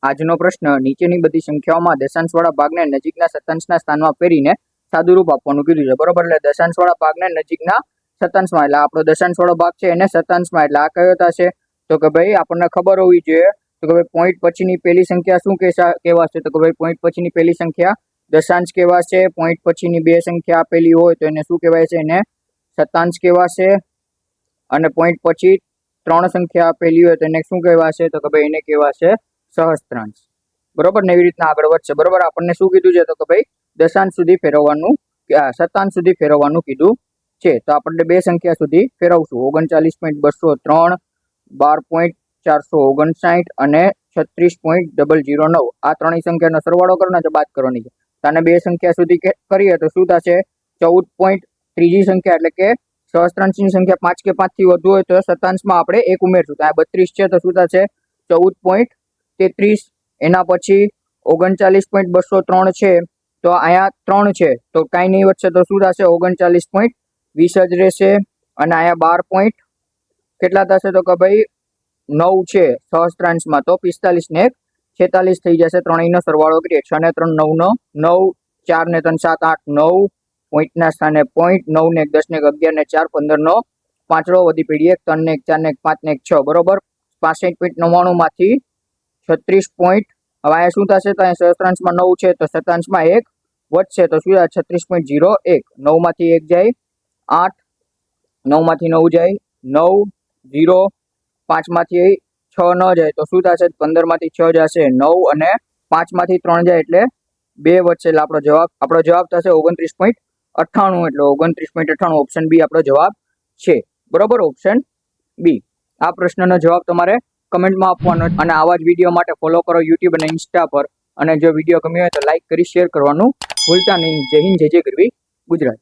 આજનો પ્રશ્ન નીચેની બધી સંખ્યાઓમાં દશાંશવાળા ભાગને નજીકના શતાંશના સ્થાનમાં ફેરીને સાદુરૂપ આપવાનું કીધું છે, બરોબર. એટલે દશાંશવાળા ભાગને નજીકના શતાંશમાં, એટલે આપણો દશાંશવાળો ભાગ છે એને શતાંશમાં, એટલે આ કયો થશે? તો કે ભાઈ આપણને ખબર હોવી જોઈએ તો કે ભાઈ પોઈન્ટ પછીની પહેલી સંખ્યા શું કહેવાશે? તો કે ભાઈ પોઈન્ટ પછીની પહેલી સંખ્યા દશાંશ કહેવાશે. પોઈન્ટ પછીની બે સંખ્યા આપેલી હોય તો એને શું કહેવાય છે? એને શતાંશ કહેવાશે. અને પોઈન્ટ પછી ત્રણ સંખ્યા આપેલી હોય તો એને શું કહેવાશે? તો કે ભાઈ એને કહેવાશે સહસ્ત્રાંશ, બરોબર ને? એવી રીતના આગળ વધશે, બરોબર. આપણને શું કીધું છે? તો કે ભાઈ દશાંશ સુધી ફેરવવાનું, શતાંશ સુધી ફેરવવાનું કીધું છે. તો આપણે બે સંખ્યા સુધી ફેરવશું: 39.203, 12.459 અને 36.009. આ ત્રણેય સંખ્યાનો સરવાળો કરવાનો છે, બાદ કરવાની છે. તો આને બે સંખ્યા સુધી કરીએ તો શું થશે? 14. ત્રીજી સંખ્યા એટલે કે સહસ્ત્રાંશની સંખ્યા 5 કે 5 થી વધુ હોય તો શતાંશમાં આપણે એક ઉમેરશું. તો આ 32 છે તો શું થશે? 14.33. એના પછી 39.203 છે તો અહીંયા 3 છે તો કાંઈ નહીં વધશે તો શું થશે? 39.20 જ રહેશે. અને અહીંયા 12. કેટલા થશે? તો કે ભાઈ 9 છે સહસ્ત્રાંશમાં, તો 45 ને 46 થઈ જશે. ત્રણેયનો સરવાળો કરીએ: 6 ને 3 9 9, 4 ને 3 7 8 9, પોઈન્ટના સ્થાને પોઈન્ટ, 9 ને 1 10 ને 11 ને 4 15 નો પાંચડો વધી પડી 1 3 ને 1 4 ને 1 5 ને 1 6, બરોબર. 65.99 માંથી 36 પોઈન્ટ, હવે અહીંયા શું થશે? તો અહીંયા સહસ્ત્રાંશમાં 9 છે તો શતાંશમાં 1 વધશે તો શું? 36.01. 9 માંથી 1 જાય 8, 9 માંથી 9 જાય 9, 0, 5 માંથી 6 ન જાય તો શું થશે? 15 માંથી 6 જશે 9 અને 5 માંથી 3 જાય એટલે 2 વધશે. એટલે આપણો જવાબ થશે 29.98. એટલે 29.98 ઓપ્શન બી આપણો જવાબ છે, બરોબર. Option B. આ પ્રશ્નનો જવાબ તમારે કમેન્ટમાં આપવાનો. અને આવા જ વિડીયો માટે ફોલો કરો યુટ્યુબ અને ઇન્સ્ટા પર. અને જો વિડીયો ગમ્યો હોય તો લાઈક કરી શેર કરવાનું ભૂલતા નહીં. જય હિન્દ, જય ગરવી ગુજરાત.